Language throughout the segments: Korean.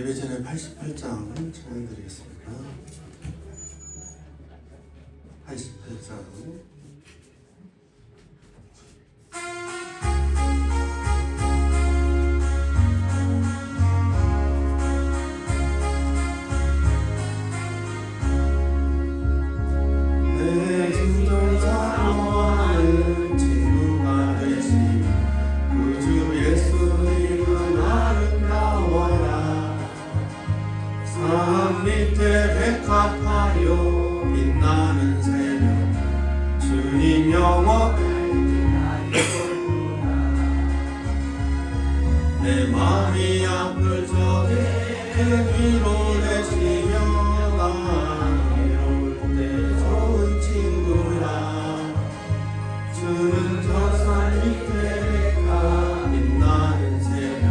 예배 전에 88장 찬양드리겠습니다. 88장. 내 진정 사모하는 친구가 되신 구주 예수님은 아름다워라. 산 밑에 백합하여 빛나는 새벽 주님 영원할 내 마음이 아플 적에 큰 위로 되시며 외로울 때 좋은 친구라. 주는 저 산 밑에 백합 빛나는 새벽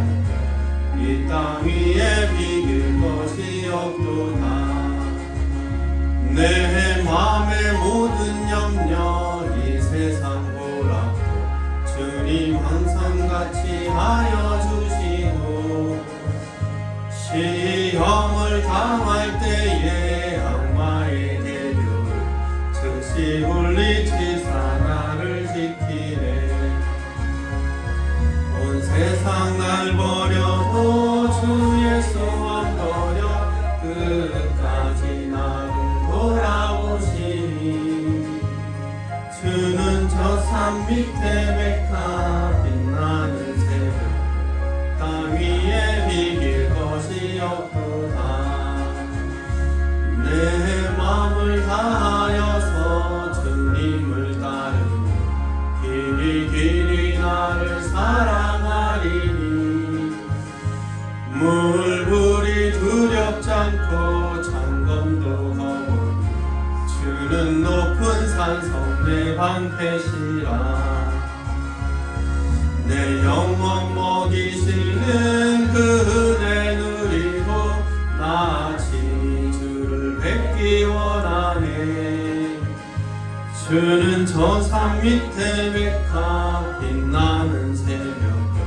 이 땅 위에 비길 것이 없도다. 내 맘의 모든 염려 이 세상 보라고 주님 항상 같이 하여 주시고, 시험을 당할 때에 악마의 대교를 즉시 물리치사 나를 지키네. 온 세상 날 버려도 주의 소원 버려 끝까지 나를 돌아오시니. 주는 저 산 밑에 백합 빛나는 새벽 땅 위에 비길 것이 없도다. 내 마음을 다하여서 주님을 따르며 길이 나를 사랑하리니. 물불이 두렵지 않고 장검도 거부 주는 높은 산성 내 방패시라. 내 영혼 먹이시는 그 은혜 누리고 나같이 주를 뵙기 원하네. 주는 저 산 밑에 백합 빛나는 새벽별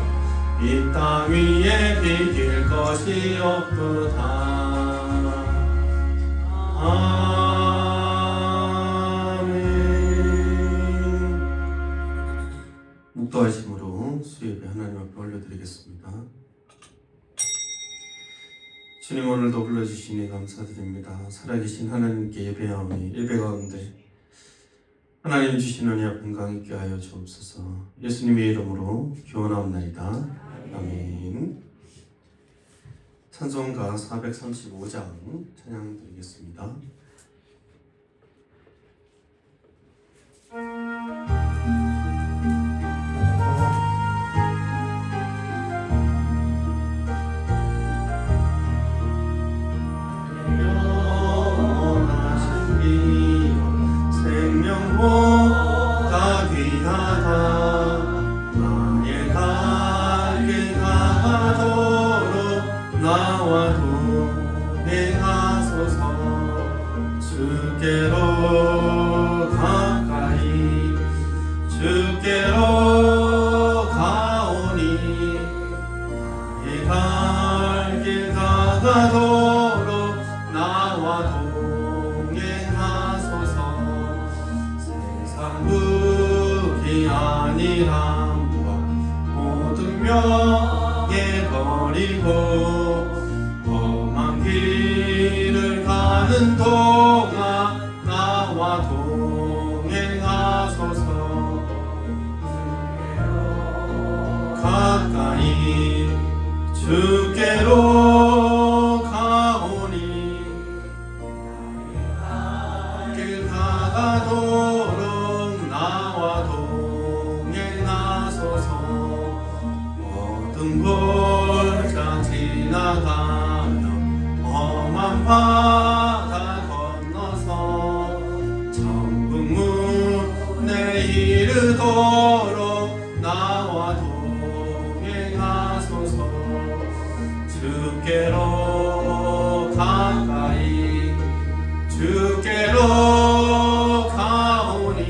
이 땅 위에 비길 것이 없도다. 묵도하심으로 수예배 하나님 앞에 올려드리겠습니다. 주님, 오늘도 불러주시니 감사드립니다. 살아계신 하나님께 예배하오니 예배 가운데 하나님 주신 은혜와 평강 있게 하여 주옵소서. 예수님의 이름으로 기원하옵나이다. 아멘. 찬송가 435장 찬양 드리겠습니다. 생명보다 귀하다. 나의 갈 길 가도록 나와 동행하소서. 주께로 가까이 주께로 가오니. 나의 갈 길 가도록 나와 동행하소서. 무기 아니라 모든 명예 버리고 험한 길을 가는 동안 나와 동행하소서. 가까이 주께로 가오니. 길 가도록 나와 동행하소서. 모든 골짜 지나가며 험한 바다 건너서 천국문에 이르도록 나와 동행하소서. 주께로 가까이 주께로 가오니.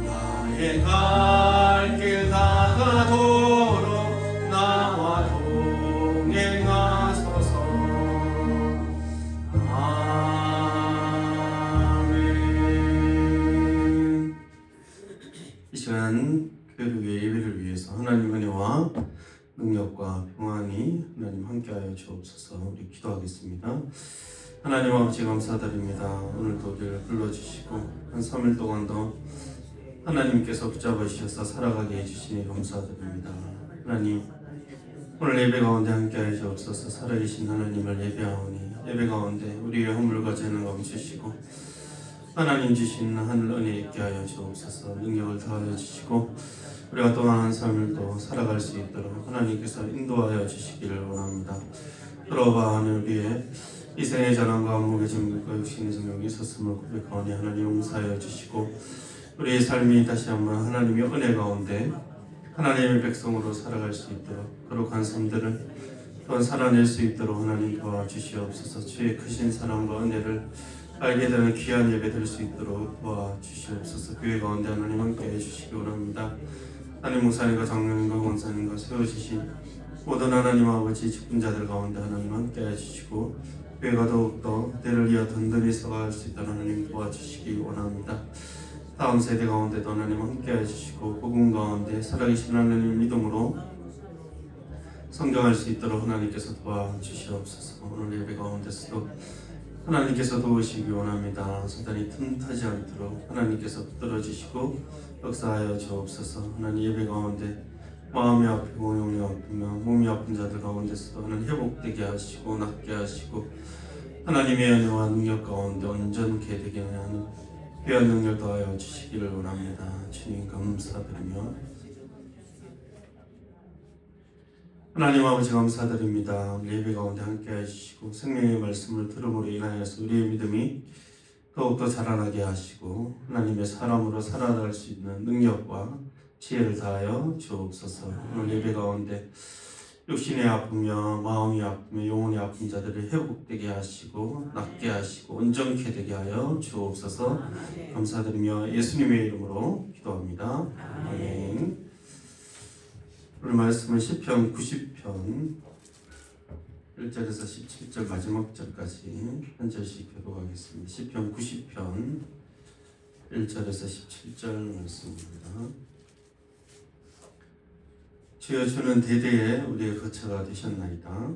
나의 갈 길 다가도록 나와 동행하소서. 함께하여 주옵소서. 우리 기도하겠습니다. 하나님 아버지 감사드립니다. 오늘도 우리를 불러주시고 한 3일 동안도 하나님께서 붙잡아 주셔서 살아가게 해주시니 감사드립니다. 하나님 오늘 예배 가운데 함께하여 주옵소서. 살아계신 하나님을 예배하오니 예배 가운데 우리의 허물과 죄는 감추시고 하나님 주신 하늘 은혜 있게 하여 주옵소서. 능력을 다하여 주시고 우리가 또한 한 삶을 또 살아갈 수 있도록 하나님께서 인도하여 주시기를 원합니다. 들어봐 하늘 위에 이생의 전환과 안목의 증명과 육신의 성령이 있었음을 고백하오니 하나님 용서하여 주시고 우리의 삶이 다시 한번 하나님의 은혜 가운데 하나님의 백성으로 살아갈 수 있도록 거룩한 삶들을 또한 살아낼 수 있도록 하나님 도와주시옵소서. 주의 크신 사랑과 은혜를 알게 되는 귀한 예배 될 수 있도록 도와주시옵소서. 교회 가운데 하나님 함께 해주시기 원합니다. 하나님 목사님과 장로님과 권사님과 세워주신 모든 하나님 아버지 직분자들 가운데 하나님 함께 해주시고 교회가 더욱더 때를 이어 든든히 서갈 수 있도록 하나님 도와주시기 원합니다. 다음 세대 가운데도 하나님 함께 해주시고 복음 가운데 살아계신 하나님 믿음으로 성장할 수 있도록 하나님께서 도와주시옵소서. 오늘 예배 가운데서도 하나님께서 도우시기 원합니다. 사단이 틈타지 않도록 하나님께서 붙들어 주시고 역사하여 주옵소서. 하나님 예배 가운데 마음이 아프고 영이 아프며 몸이 아픈 자들 가운데서도 하나님 회복되게 하시고 낫게 하시고 하나님의 은혜와 능력 가운데 온전케 되게 하는 귀한 능력 더하여 주시기를 원합니다. 주님 감사드리며 하나님 아버지 감사드립니다. 예배 가운데 함께 해주시고 생명의 말씀을 들음으로 인하여서 우리의 믿음이 더욱더 자라나게 하시고 하나님의 사람으로 살아갈 수 있는 능력과 지혜를 다하여 주옵소서. 오늘 예배 가운데 육신이 아프며 마음이 아프며 영혼이 아픈 자들을 회복되게 하시고 낫게 하시고 온전케 되게 하여 주옵소서. 감사드리며 예수님의 이름으로 기도합니다. 아멘. 오늘 말씀은 시편 90편 1절에서 17절 마지막 절까지 한 절씩 교독하겠습니다. 시편 90편 1절에서 17절 말씀입니다. 주여 주는 대대에 우리의 거처가 되셨나이다.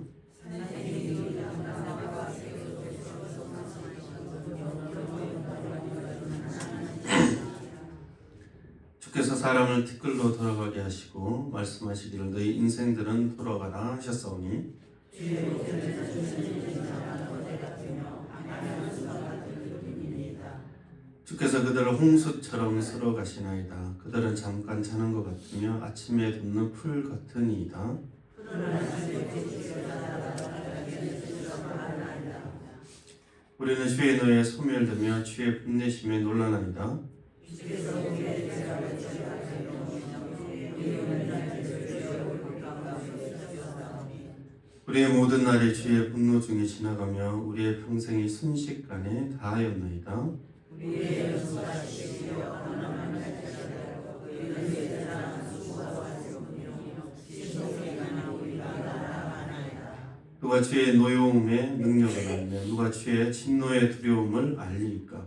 주께서 사람을 티끌로 돌아가게 하시고 말씀하시기를 너희 인생들은 돌아가라 하셨사오니 주께서 그들을 홍수처럼 쓸어 가시나이다. 그들은 잠깐 자는 것 같으며 아침에 돋는 풀 같으니이다. 우리는 주의 노에 소멸되며 주의 분내심에 놀라나이다. 우리의 모든 날이 주의 분노 중에 지나가며 우리의 평생이 순식간에 다하였나이다. 누가 주의 노여움의 능력을 알며 누가 주의 진노의 두려움을 알리까?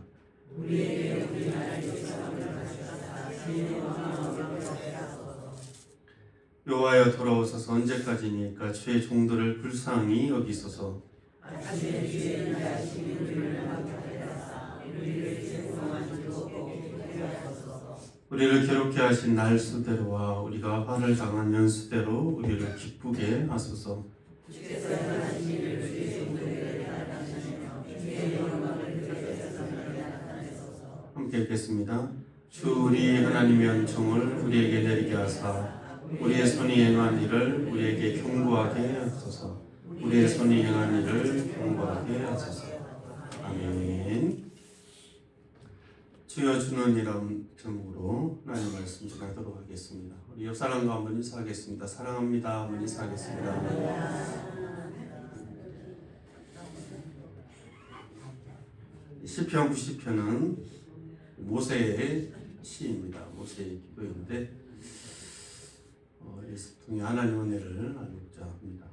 여호와여 돌아오소서. 언제까지니까 주의 종들을 불쌍히 여기소서. 우리를 괴롭게 하신 날 수대로와 우리가 화를 당한 연수대로 우리를 기쁘게 하소서. 함께 읽겠습니다. 주 우리 하나님의 은총을 우리에게 내리게 하사 우리의 손이 행한 일을 우리에게 경고하게 하소서. 우리의 손이 행한 일을 경고하게 하소서. 아멘. 주여 주는 이름 제목으로 하나님 말씀 전하도록 하겠습니다. 우리 옆 사람과 한번 인사하겠습니다. 사랑합니다. 한번 인사하겠습니다. 시편 90편은 모세의 시입니다. 모세의 기도인데 이것을 통해 하나님 은혜를 나누고자 합니다.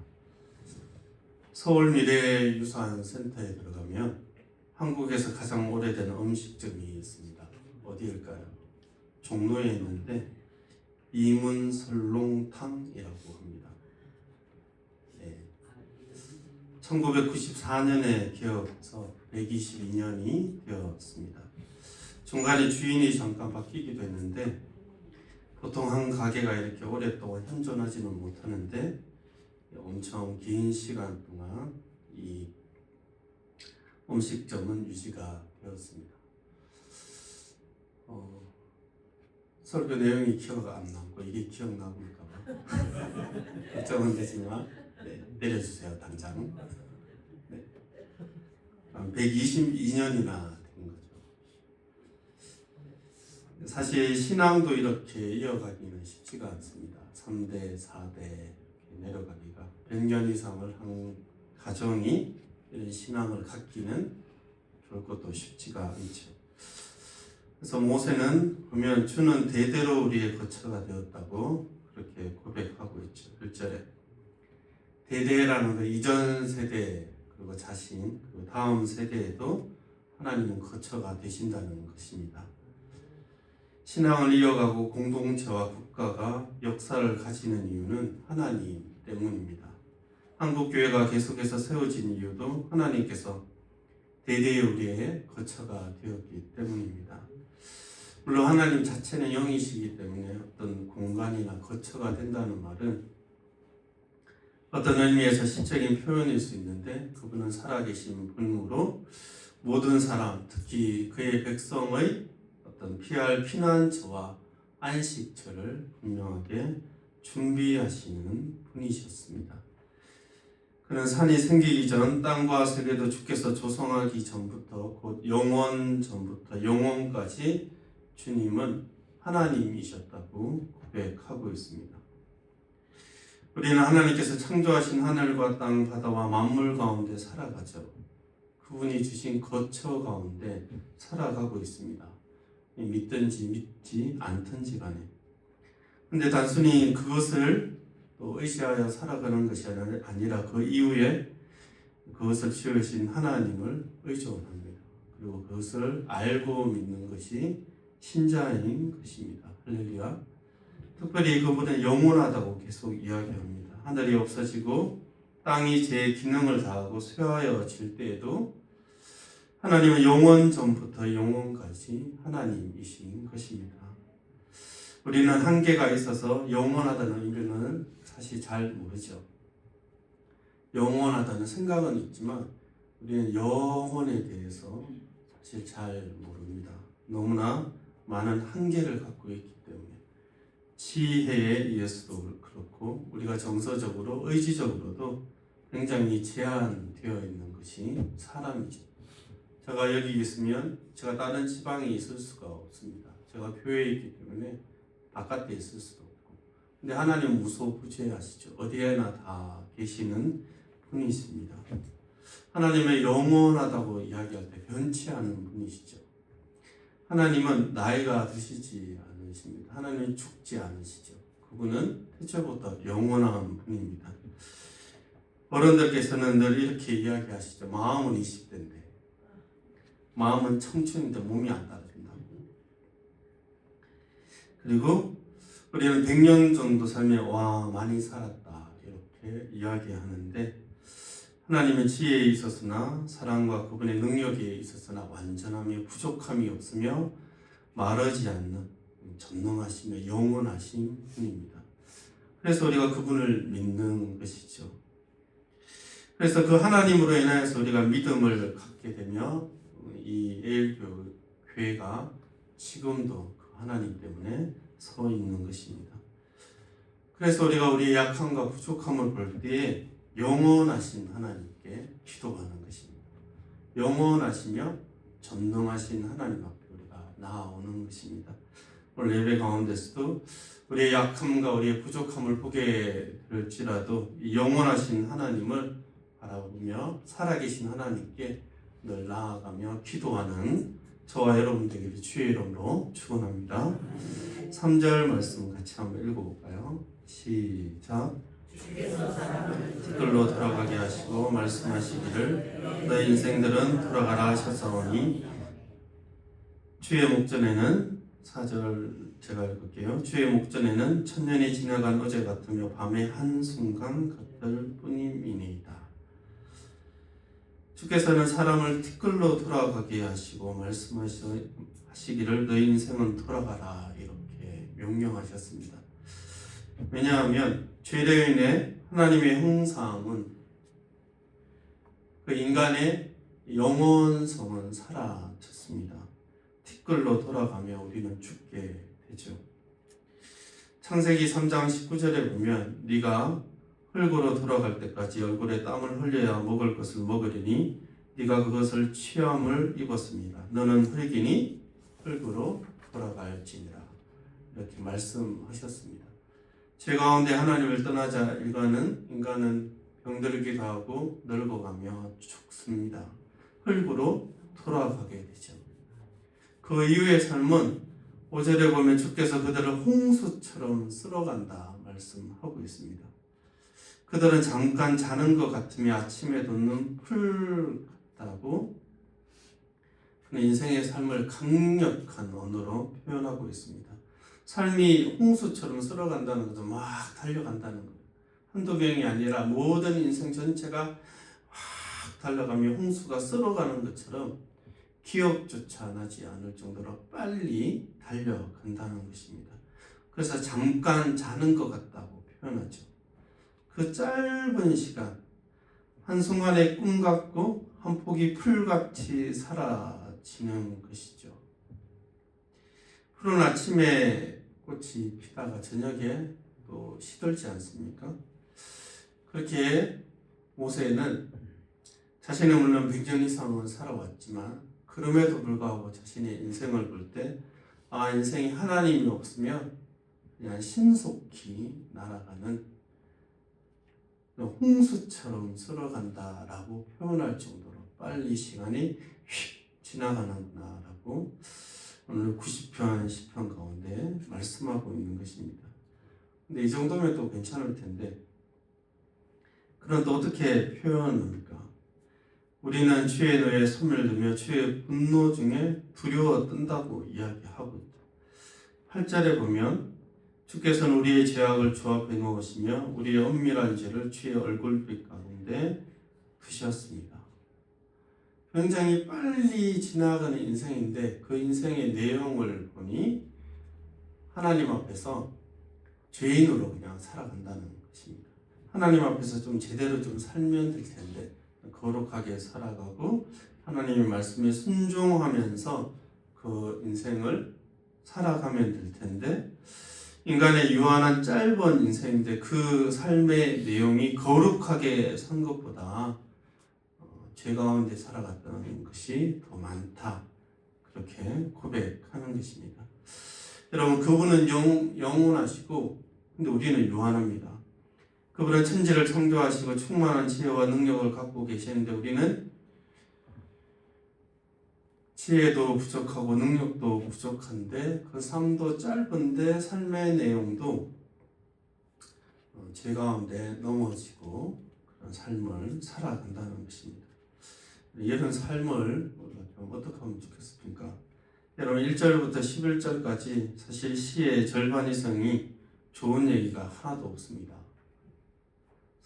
서울 미래유산센터에 들어가면 한국에서 가장 오래된 음식점이 있습니다. 어디일까요? 종로에 있는데 이문설롱탕이라고 합니다. 네. 1994년에 개업해서 122년이 되었습니다. 중간에 주인이 잠깐 바뀌기도 했는데 보통 한 가게가 이렇게 오랫동안 현존하지는 못하는데 엄청 긴 시간 동안 이 음식점은 유지가 되었습니다. 설교 내용이 기억 안 나고 이게 기억나볼까 봐 걱정은 되지만 내려주세요 당장. 122년이나 된 거죠. 사실 신앙도 이렇게 이어가기는 쉽지가 않습니다. 3대, 4대 이렇게 내려가기가 100년 이상을 한 가정이 이런 신앙을 갖기는 결코 쉽지가 않죠. 그래서 모세는 보면 주는 대대로 우리의 거처가 되었다고 그렇게 고백하고 있죠. 1절에 대대라는 거 이전 세대 그리고 자신 그리고 다음 세대에도 하나님은 거처가 되신다는 것입니다. 신앙을 이어가고 공동체와 국가가 역사를 가지는 이유는 하나님 때문입니다. 한국교회가 계속해서 세워진 이유도 하나님께서 대대의 우리의 거처가 되었기 때문입니다. 물론 하나님 자체는 영이시기 때문에 어떤 공간이나 거처가 된다는 말은 어떤 의미에서 시적인 표현일 수 있는데 그분은 살아계신 분으로 모든 사람, 특히 그의 백성의 어떤 피할 피난처와 안식처를 분명하게 준비하시는 분이셨습니다. 그는 산이 생기기 전 땅과 세계도 주께서 조성하기 전부터 곧 영원 전부터 영원까지 주님은 하나님이셨다고 고백하고 있습니다. 우리는 하나님께서 창조하신 하늘과 땅, 바다와 만물 가운데 살아가죠. 그분이 주신 거처 가운데 살아가고 있습니다. 믿든지 믿지 않든지 간에. 근데 단순히 그것을 또 의지하여 살아가는 것이 아니라 그 이후에 그것을 지으신 하나님을 의존합니다. 그리고 그것을 알고 믿는 것이 신자인 것입니다. 할렐루야. 특별히 그분은 영원하다고 계속 이야기합니다. 하늘이 없어지고 땅이 제 기능을 다하고 쇠하여질 때에도 하나님은 영원 전부터 영원까지 하나님이신 것입니다. 우리는 한계가 있어서 영원하다는 의미는 사실 잘 모르죠. 영원하다는 생각은 있지만 우리는 영원에 대해서 사실 잘 모릅니다. 너무나 많은 한계를 갖고 있기 때문에 지혜에 의해서도 그렇고 우리가 정서적으로 의지적으로도 굉장히 제한되어 있는 것이 사람이죠. 제가 여기 있으면 제가 다른 지방에 있을 수가 없습니다. 제가 교회에 있기 때문에 바깥에 있을 수도 없고 근데 하나님은 무소부재하시죠. 어디에나 다 계시는 분이십니다. 하나님의 영원하다고 이야기할 때 변치 않는 분이시죠. 하나님은 나이가 드시지 않으십니다. 하나님은 죽지 않으시죠. 그분은 태초부터 영원한 분입니다. 어른들께서는 늘 이렇게 이야기하시죠. 마음은 20대인데 마음은 청춘인데 몸이 안 따라준다고. 그리고 우리는 100년 정도 살면 와 많이 살았다 이렇게 이야기하는데 하나님은 지혜에 있어서나 사랑과 그분의 능력에 있어서나 완전함이 부족함이 없으며 마르지 않는 전능하시며 영원하신 분입니다. 그래서 우리가 그분을 믿는 것이죠. 그래서 그 하나님으로 인하여서 우리가 믿음을 갖게 되며 이 에일교회가 지금도 그 하나님 때문에 서 있는 것입니다. 그래서 우리가 우리의 약함과 부족함을 볼 때에 영원하신 하나님께 기도하는 것입니다. 영원하시며 전능하신 하나님 앞에 우리가 나아오는 것입니다. 오늘 예배 가운데서도 우리의 약함과 우리의 부족함을 보게 될지라도 이 영원하신 하나님을 바라보며 살아계신 하나님께 늘 나아가며 기도하는 저와 여러분 되기를 주의 이름으로 축원합니다. 3절 말씀 같이 한번 읽어볼까요? 시작. 티끌로 돌아가게 하시고 말씀하시기를 너희 인생들은 돌아가라 하셨사오니 주의 목전에는 4절 제가 읽을게요. 주의 목전에는 천년이 지나간 어제 같으며 밤의 한순간 같을 뿐임이니이다. 주께서는 사람을 티끌로 돌아가게 하시고 말씀하시기를 너희 인생은 돌아가라 이렇게 명령하셨습니다. 왜냐하면 죄로 인해 하나님의 형상은 그 인간의 영원성은 사라졌습니다. 티끌로 돌아가며 우리는 죽게 되죠. 창세기 3장 19절에 보면 네가 흙으로 돌아갈 때까지 얼굴에 땀을 흘려야 먹을 것을 먹으리니 네가 그것을 취함을 입었습니다. 너는 흙이니 흙으로 돌아갈지니라. 이렇게 말씀하셨습니다. 죄 가운데 하나님을 떠나자 인간은 병들기도 하고 늙어가며 죽습니다. 흙으로 돌아가게 되죠. 그 이후의 삶은 5절에 보면 주께서 그들을 홍수처럼 쓸어간다 말씀하고 있습니다. 그들은 잠깐 자는 것 같으며 아침에 돋는 풀 같다고 그는 인생의 삶을 강력한 언어로 표현하고 있습니다. 삶이 홍수처럼 쓸어간다는 것은 막 달려간다는 거예요. 한두 명이 아니라 모든 인생 전체가 막 달려가며 홍수가 쓸어가는 것처럼 기억조차 나지 않을 정도로 빨리 달려간다는 것입니다. 그래서 잠깐 자는 것 같다고 표현하죠. 그 짧은 시간, 한순간의 꿈 같고 한 폭이 풀같이 사라지는 것이죠. 푸른 아침에 꽃이 피다가 저녁에 또 시들지 않습니까? 그렇게 모세는 자신은 물론 100년 이상은 살아왔지만 그럼에도 불구하고 자신의 인생을 볼 때 인생이 하나님이 없으면 그냥 신속히 날아가는 홍수처럼 쓸어간다라고 표현할 정도로 빨리 시간이 휙 지나가는구나라고 오늘 90편 10편 가운데 말씀하고 있는 것입니다. 근데 이 정도면 또 괜찮을 텐데 그런데 어떻게 표현합니까? 우리는 주의 노에 소멸되며 주의 분노 중에 두려워 뜬다고 이야기하고 있다. 8절에 보면 주께서는 우리의 죄악을 조합해 놓으시며 우리의 엄밀한 죄를 주의 얼굴빛 가운데 두셨습니다. 굉장히 빨리 지나가는 인생인데 그 인생의 내용을 보니 하나님 앞에서 죄인으로 그냥 살아간다는 것입니다. 하나님 앞에서 좀 제대로 좀 살면 될 텐데 거룩하게 살아가고 하나님의 말씀에 순종하면서 그 인생을 살아가면 될 텐데 인간의 유한한 짧은 인생인데 그 삶의 내용이 거룩하게 산 것보다 죄 가운데 살아갔다는 것이 더 많다. 그렇게 고백하는 것입니다. 여러분 그분은 영원하시고 근데 우리는 유한합니다. 그분은 천지를 창조하시고 충만한 지혜와 능력을 갖고 계시는데 우리는 지혜도 부족하고 능력도 부족한데 그 삶도 짧은데 삶의 내용도 죄 가운데 넘어지고 그런 삶을 살아간다는 것입니다. 이런 삶을 어떻게 하면 좋겠습니까? 여러분 1절부터 11절까지 사실 시의 절반 이상이 좋은 얘기가 하나도 없습니다.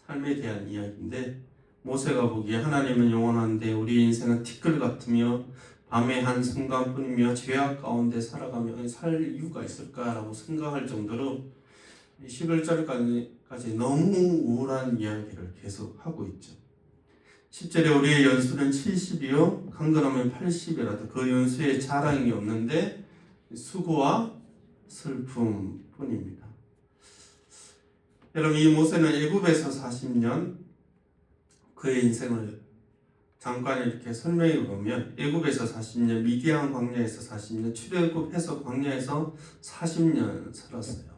삶에 대한 이야기인데 모세가 보기에 하나님은 영원한데 우리 인생은 티끌 같으며 밤의 한 순간뿐이며 죄악 가운데 살아가며 살 이유가 있을까라고 생각할 정도로 11절까지 너무 우울한 이야기를 계속 하고 있죠. 10절에 우리의 연수는 70이요 강건하면 80이라도 그 연수에 자랑이 없는데 수고와 슬픔뿐입니다. 여러분 이 모세는 애굽에서 40년 그의 인생을 잠깐 이렇게 설명해 보면 애굽에서 40년, 미디안 광야에서 40년, 출애굽해서 광야에서 40년 살았어요.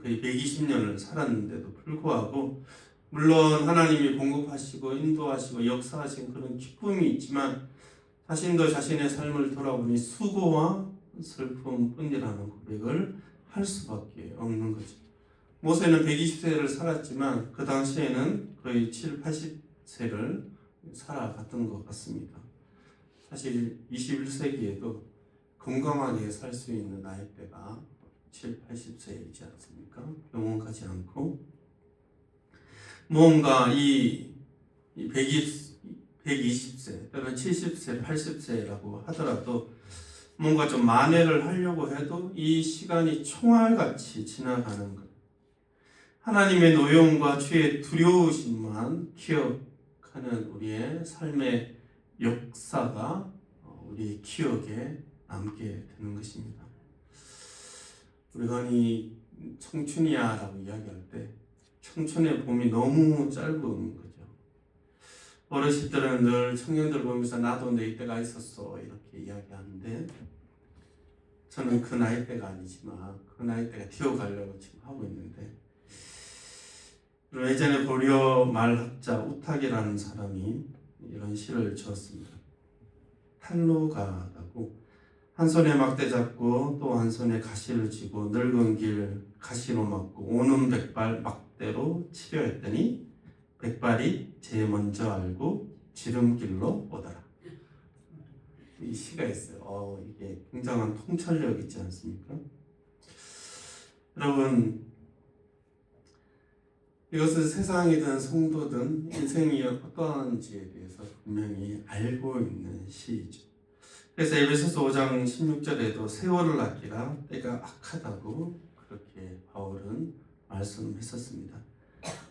거의 120년을 살았는데도 불구하고 물론 하나님이 공급하시고 인도하시고 역사하신 그런 기쁨이 있지만 자신도 자신의 삶을 돌아보니 수고와 슬픔뿐이라는 고백을 할 수밖에 없는 거죠. 모세는 120세를 살았지만 그 당시에는 거의 7, 80세를 살아갔던 것 같습니다. 사실 21세기에도 건강하게 살 수 있는 나이대가 7, 80세이지 않습니까? 병원 가지 않고 무언가 이 120세 또는 70세, 80세라고 하더라도 뭔가 좀 만회를 하려고 해도 이 시간이 총알같이 지나가는 것. 하나님의 노여움과 주의 두려우심만 기억하는 우리의 삶의 역사가 우리 기억에 남게 되는 것입니다. 우리가 이 청춘이야 라고 이야기할 때 청춘의 봄이 너무 짧은 거죠. 어르신들은 늘 청년들 보면서 나도 내 이때가 있었어 이렇게 이야기하는데 저는 그 나이대가 아니지만 그 나이대가 튀어가려고 지금 하고 있는데, 예전에 고려 말학자 우탁이라는 사람이 이런 시를 지었습니다. 탄로가다고 한 손에 막대 잡고 또 한 손에 가시를 쥐고 늙은 길 가시로 막고 오는 백발 막대로 치려 했더니 백발이 제일 먼저 알고 지름길로 오더라. 이 시가 있어요. 이게 굉장한 통찰력 있지 않습니까? 여러분, 이것은 세상이든 성도든 인생이 어떠한지에 대해서 분명히 알고 있는 시이죠. 그래서 에베소서 5장 16절에도 세월을 아끼라 때가 악하다고 그렇게 바울은 말씀했었습니다.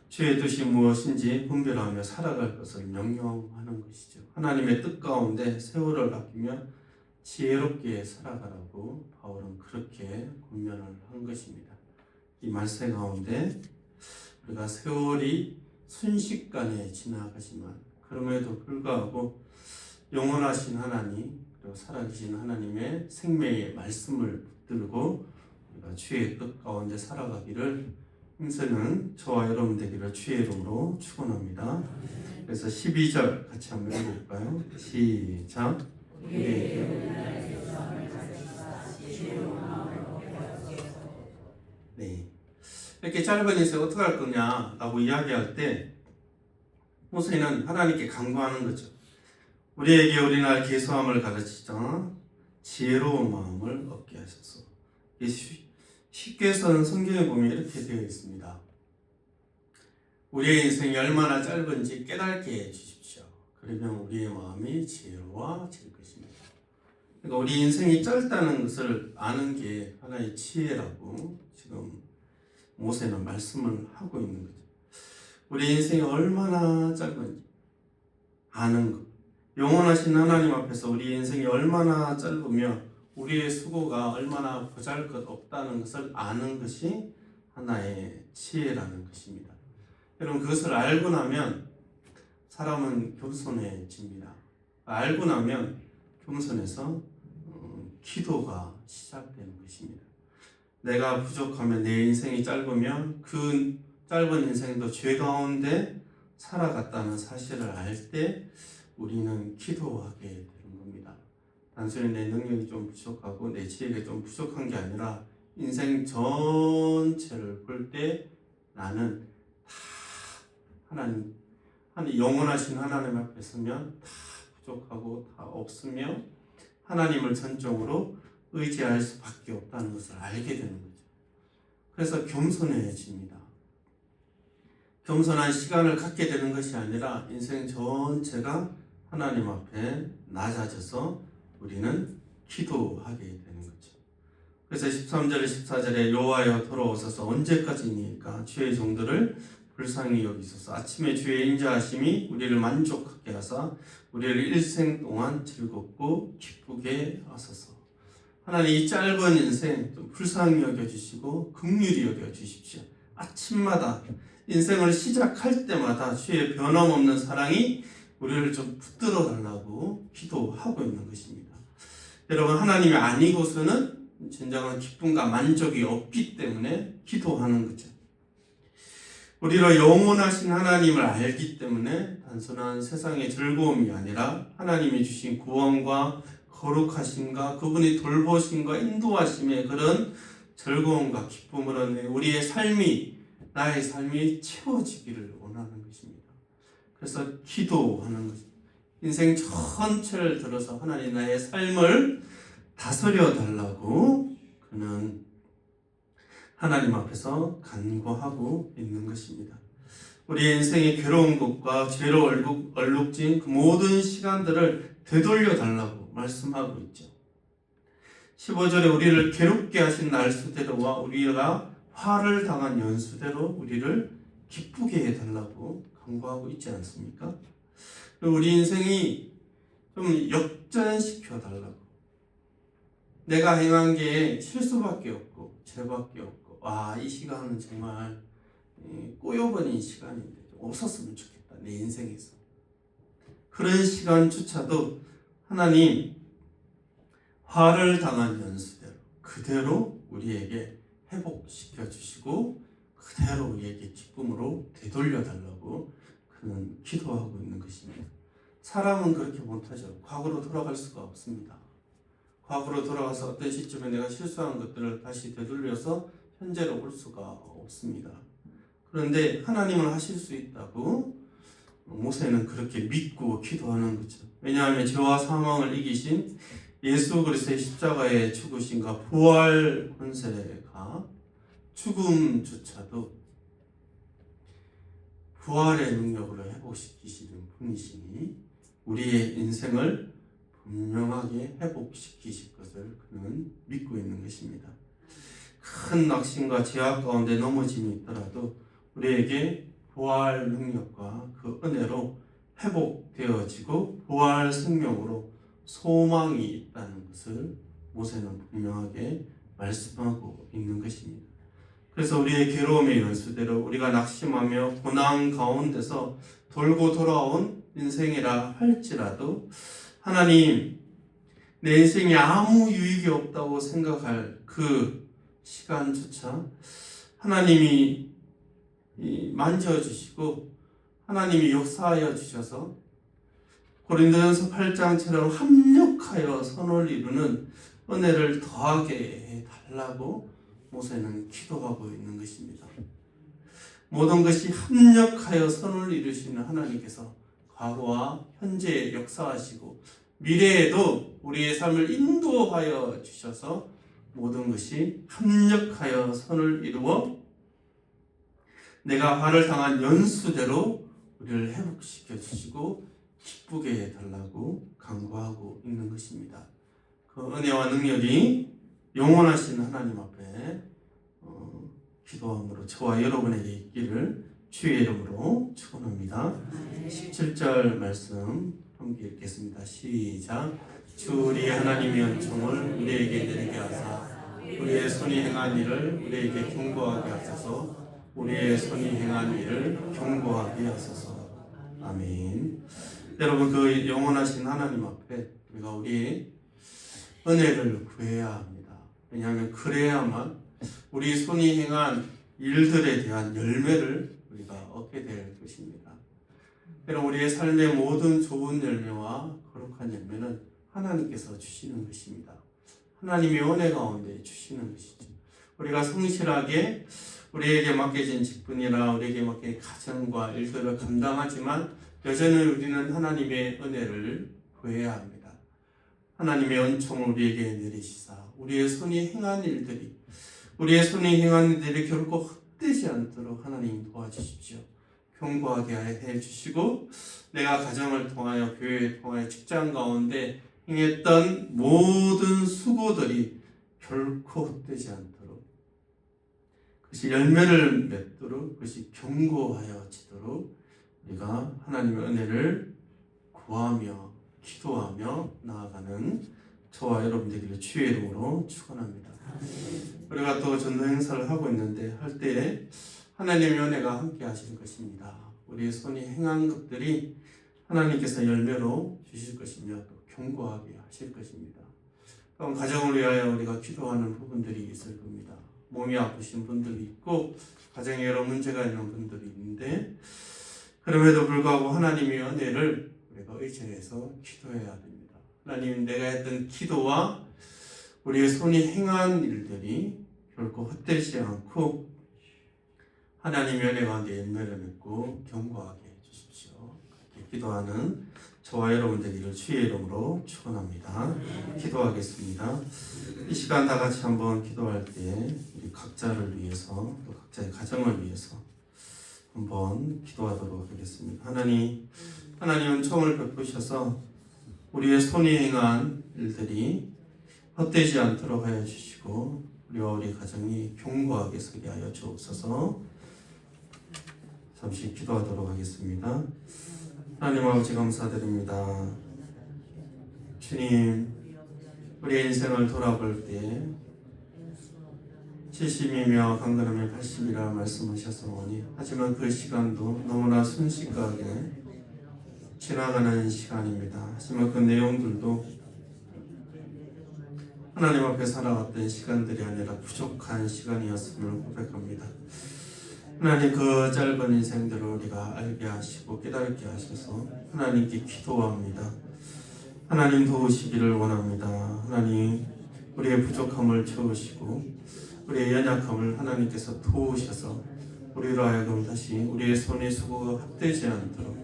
주의 뜻이 무엇인지 분별하며 살아갈 것을 명령하는 것이죠. 하나님의 뜻 가운데 세월을 아끼며 지혜롭게 살아가라고 바울은 그렇게 권면을 한 것입니다. 이 말씀 가운데 우리가 세월이 순식간에 지나가지만 그럼에도 불구하고 영원하신 하나님 그리고 살아계신 하나님의 생명의 말씀을 붙들고 우리가 주의 뜻 가운데 살아가기를 힘쓰는 저와 여러분 되기를 주의 이름으로 축원합니다. 그래서 12절 같이 한번 읽어볼까요? 시작. 네. 이렇게 짧은 인생 어떻게 할 거냐라고 이야기할 때 모세는 하나님께 간구하는 거죠. 우리에게 어린아이 계수함을 가르치자 지혜로운 마음을 얻게 하소서. 쉽게 해서는 성경에 보면 이렇게 되어 있습니다. 우리의 인생이 얼마나 짧은지 깨닫게 해주십시오. 그러면 우리의 마음이 지혜로워질 것입니다. 그러니까 우리 인생이 짧다는 것을 아는 게 하나의 지혜라고 지금 모세는 말씀을 하고 있는 거죠. 우리 인생이 얼마나 짧은지 아는 것. 영원하신 하나님 앞에서 우리 인생이 얼마나 짧으며 우리의 수고가 얼마나 보잘것없다는 것을 아는 것이 하나의 지혜라는 것입니다. 여러분, 그것을 알고 나면 사람은 겸손해집니다. 알고 나면 겸손해서 기도가 시작되는 것입니다. 내가 부족하면 내 인생이 짧으면 그 짧은 인생도 죄 가운데 살아갔다는 사실을 알 때 우리는 기도하게 되는 겁니다. 단순히 내 능력이 좀 부족하고 내 지혜가 좀 부족한 게 아니라 인생 전체를 볼 때 나는 다 하나님 영원하신 하나님 앞에 서면 다 부족하고 다 없으며 하나님을 전적으로 의지할 수밖에 없다는 것을 알게 되는 거죠. 그래서 겸손해집니다. 겸손한 시간을 갖게 되는 것이 아니라 인생 전체가 하나님 앞에 낮아져서 우리는 기도하게 되는 거죠. 그래서 13절 14절에 여호와여 돌아오소서 언제까지니까 주의 종들을 불쌍히 여기소서. 아침에 주의 인자하심이 우리를 만족하게 하사 우리를 일생 동안 즐겁고 기쁘게 하소서. 하나님, 이 짧은 인생 좀 불쌍히 여겨주시고 긍휼히 여겨주십시오. 아침마다 인생을 시작할 때마다 주의 변함없는 사랑이 우리를 좀 붙들어 달라고 기도하고 있는 것입니다. 여러분, 하나님이 아니고서는 진정한 기쁨과 만족이 없기 때문에 기도하는 거죠. 우리로 영원하신 하나님을 알기 때문에 단순한 세상의 즐거움이 아니라 하나님이 주신 구원과 거룩하심과 그분이 돌보심과 인도하심의 그런 즐거움과 기쁨으로 우리의 삶이, 나의 삶이 채워지기를 원하는 것입니다. 그래서 기도하는 것입니다. 인생 전체를 들어서 하나님 나의 삶을 다스려 달라고 그는 하나님 앞에서 간구하고 있는 것입니다. 우리의 인생의 괴로운 것과 죄로 얼룩진 그 모든 시간들을 되돌려 달라고 말씀하고 있죠. 15절에 우리를 괴롭게 하신 날수대로와 우리가 화를 당한 연수대로 우리를 기쁘게 해달라고 강구하고 있지 않습니까? 우리 인생이 좀 역전시켜 달라고. 내가 행한 게 실수밖에 없고 죄밖에 없고, 이 시간은 정말 꼬여버린 시간인데 좀 없었으면 좋겠다, 내 인생에서. 그런 시간조차도 하나님 화를 당한 연수대로 그대로 우리에게 회복시켜 주시고 그대로 우리에게 기쁨으로 되돌려 달라고 그는 기도하고 있는 것입니다. 사람은 그렇게 못하죠. 과거로 돌아갈 수가 없습니다. 과거로 돌아가서 어떤 시점에 내가 실수한 것들을 다시 되돌려서 현재로 올 수가 없습니다. 그런데 하나님은 하실 수 있다고 모세는 그렇게 믿고 기도하는 거죠. 왜냐하면 죄와 사망을 이기신 예수 그리스도의 십자가의 죽으심과 부활 권세가 죽음조차도 부활의 능력으로 회복시키시는 분이시니 우리의 인생을 분명하게 회복시키실 것을 그는 믿고 있는 것입니다. 큰 낙심과 제약 가운데 넘어짐이 있더라도 우리에게 부활 능력과 그 은혜로 회복되어지고 부활 생명으로 소망이 있다는 것을 모세는 분명하게 말씀하고 있는 것입니다. 그래서 우리의 괴로움의 연수대로 우리가 낙심하며 고난 가운데서 돌고 돌아온 인생이라 할지라도 하나님, 내 인생에 아무 유익이 없다고 생각할 그 시간조차 하나님이 만져주시고 하나님이 역사하여 주셔서 고린도전서 8장처럼 합력하여 선을 이루는 은혜를 더하게 해달라고 모세는 기도하고 있는 것입니다. 모든 것이 합력하여 선을 이루시는 하나님께서 과거와 현재에 역사하시고 미래에도 우리의 삶을 인도하여 주셔서 모든 것이 합력하여 선을 이루어 내가 화를 당한 연수대로 우리를 회복시켜 주시고 기쁘게 해달라고 강구하고 있는 것입니다. 그 은혜와 능력이 영원하신 하나님 앞에 기도함으로 저와 여러분에게 있기를 주의 이름으로 축원합니다. 17절 말씀 함께 읽겠습니다. 시작. 주 우리 하나님의 은총을 우리에게 내리게 하사 우리의 손이 행한 일을 우리에게 경고하게 하소서. 우리의 손이 행한 일을 경고하게 하소서. 아멘. 여러분, 그 영원하신 하나님 앞에 우리가 우리의 은혜를 구해야 합니다. 왜냐하면 그래야만 우리 손이 행한 일들에 대한 열매를 우리가 얻게 될 것입니다. 여러분, 우리의 삶의 모든 좋은 열매와 거룩한 열매는 하나님께서 주시는 것입니다. 하나님의 은혜 가운데 주시는 것이죠. 우리가 성실하게 우리에게 맡겨진 직분이나 우리에게 맡긴 가정과 일들을 감당하지만 여전히 우리는 하나님의 은혜를 구해야 합니다. 하나님의 은총을 우리에게 내리시사 우리의 손이 행한 일들이 결코 헛되지 않도록 하나님 도와주십시오. 경고하게 해주시고 내가 가정을 통하여 교회를 통하여 직장 가운데 행했던 모든 수고들이 결코 헛되지 않도록 그것이 열매를 맺도록 그것이 경고하여지도록 우리가 하나님의 은혜를 구하며 기도하며 나아가는 저와 여러분들에게 주의 이름으로 축원합니다. 우리가 또 전도 행사를 하고 있는데 할 때에 하나님의 은혜가 함께 하실 것입니다. 우리의 손이 행한 것들이 하나님께서 열매로 주실 것이며 또 경고하게 하실 것입니다. 그럼 가정을 위하여 우리가 기도하는 부분들이 있을 겁니다. 몸이 아프신 분들이 있고 가정에 여러 문제가 있는 분들이 있는데 그럼에도 불구하고 하나님의 은혜를 우리가 의지해서 기도해야 됩니다. 하나님, 내가 했던 기도와 우리의 손이 행한 일들이 결코 헛되지 않고 하나님의 은혜 가운데 열매를 맺고 경고하게 해주십시오. 그렇게 기도하는 저와 여러분들을 주의 이름으로 축원합니다. 기도하겠습니다. 이 시간 다 같이 한번 기도할 때 우리 각자를 위해서 또 각자의 가정을 위해서 한번 기도하도록 하겠습니다. 하나님은 총을 베푸셔서 우리의 손이 행한 일들이 헛되지 않도록 하여 주시고 우리와 우리 가정이 견고하게 서게 하여 주옵소서. 잠시 기도하도록 하겠습니다. 하나님 아버지 감사드립니다. 주님, 우리의 인생을 돌아볼 때 70이며 강건하면 80이라 말씀하셨사오니 하지만 그 시간도 너무나 순식간에 지나가는 시간입니다. 하지만 그 내용들도 하나님 앞에 살아왔던 시간들이 아니라 부족한 시간이었음을 고백합니다. 하나님, 그 짧은 인생들을 우리가 알게 하시고 깨닫게 하셔서 하나님께 기도합니다. 하나님 도우시기를 원합니다. 하나님, 우리의 부족함을 채우시고 우리의 연약함을 하나님께서 도우셔서 우리로 하여금 다시 우리의 손의 수고가 헛되지 않도록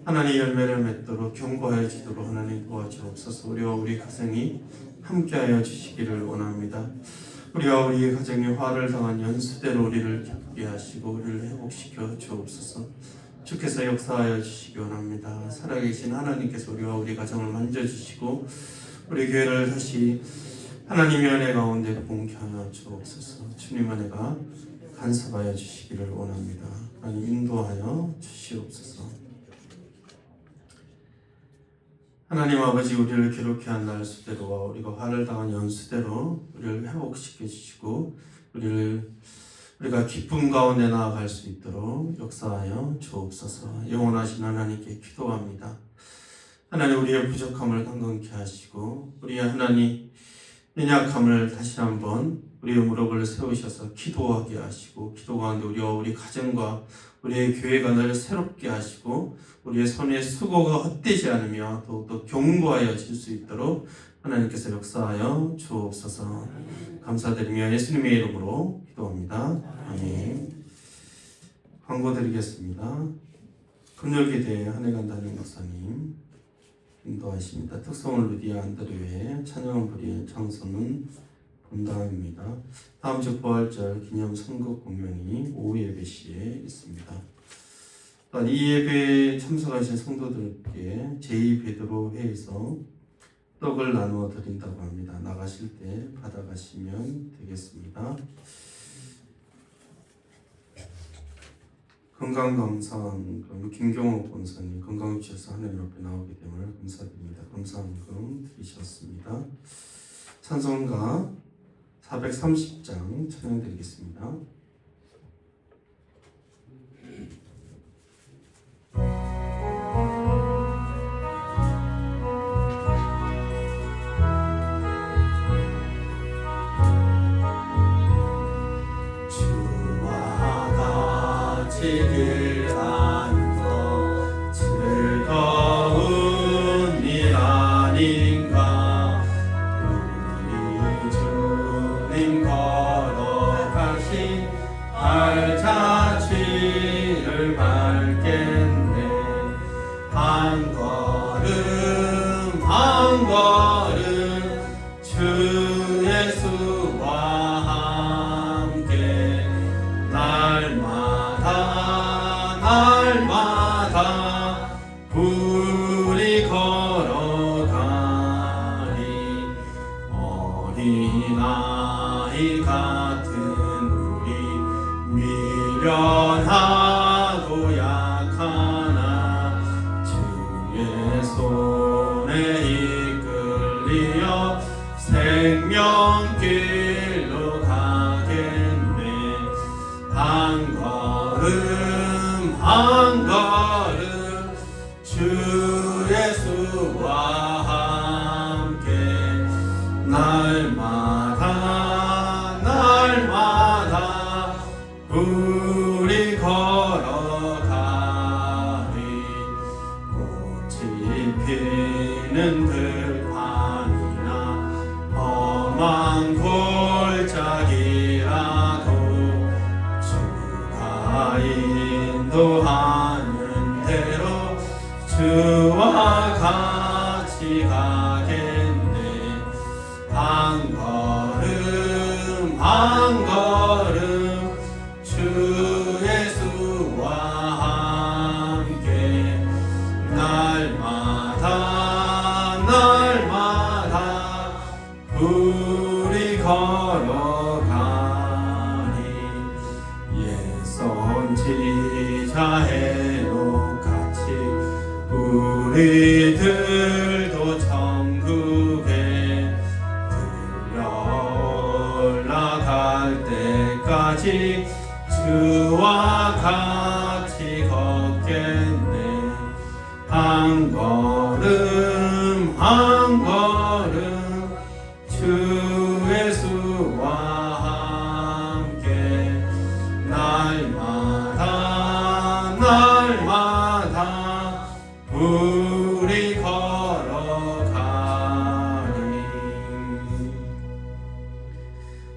하나님 열매를 맺도록 견고해지도록 하나님 도와주옵소서. 우리와 우리 가정이 함께하여 주시기를 원합니다. 우리와 우리 가정이 화를 당한 연수대로 우리를 기쁘게 하시고 우리를 회복시켜 주옵소서. 주께서 역사하여 주시기 원합니다. 살아계신 하나님께서 우리와 우리 가정을 만져주시고 우리 교회를 다시 하나님의 은혜 가운데 공개하여 주옵소서. 주님 은혜가 간섭하여 주시기를 원합니다. 하나님 인도하여 주시옵소서. 하나님 아버지, 우리를 괴롭게 한 날수대로와 우리가 화를 당한 연수대로 우리를 회복시켜 주시고 우리가 기쁨 가운데 나아갈 수 있도록 역사하여 주옵소서. 영원하신 하나님께 기도합니다. 하나님, 우리의 부족함을 강건케 하시고 우리의 하나님 연약함을 다시 한번 우리의 무릎을 세우셔서 기도하게 하시고 기도 가운데 우리와 우리 가정과 우리의 교회가 늘 새롭게 하시고 우리의 손의 수고가 헛되지 않으며 더욱더 견고하여질 수 있도록 하나님께서 역사하여 주옵소서. 감사드리며 예수님의 이름으로 기도합니다. 아멘. 광고 드리겠습니다. 금요일기대 한혜관 담임 목사님 인도하십니다. 특성을 루디아 안드레의 찬양 부리의 창선은 본당입니다. 다음 주 부활절 기념 선거 공연이 오후 예배 시에 있습니다. 또한 이 예배에 참석하신 성도들께 제2베드로 회에서 떡을 나누어 드린다고 합니다. 나가실 때 받아가시면 되겠습니다. 건강감사원금 김경호 권사님 건강 주셔서 하나님 앞에 나오게 됨을 감사드립니다. 감사원금 드리셨습니다. 찬송가 430장 찬양드리겠습니다. 길 가는 거 즐거운 일 아닌가. 우리 주님 걸어가신 발자취를 밟겠네. 한 걸음 한 걸음 주 예수와 함께 날마다 우리 걸어가리. 어린아이 같은 우리 미련하고 약하나 주의 손에 이끌리어 생명길로 가겠네. 한 걸음 한 걸음 주 예수와 함께 날마다 우리 걸어가리. 꽃이 피는 들판이나 험한 골짜기라도 주가 인도하는 대로 주와 같이 가겠네. 한 걸음 한 걸음 주 예수와 날마다 우리 걸어가니 옛 선지자의 같이 우리들도 천국에 들려 올라갈 때까지 주와 같이 걷겠네. 한 걸음 한 걸음 주 예수와 함께 날마다 날마다 우리 걸어가니.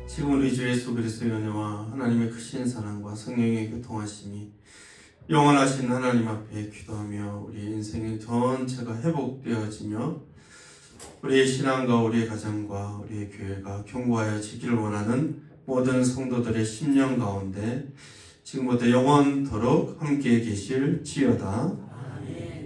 지금 우리 주 예수 그리스도의 은혜와 하나님의 크신 사랑과 성령의 교통하심이 영원하신 하나님 앞에 기도하며 우리 인생의 전체가 회복되어지며 우리의 신앙과 우리의 가정과 우리의 교회가 견고하여지기를 원하는 모든 성도들의 심령 가운데 지금부터 영원토록 함께 계실지어다. 아멘.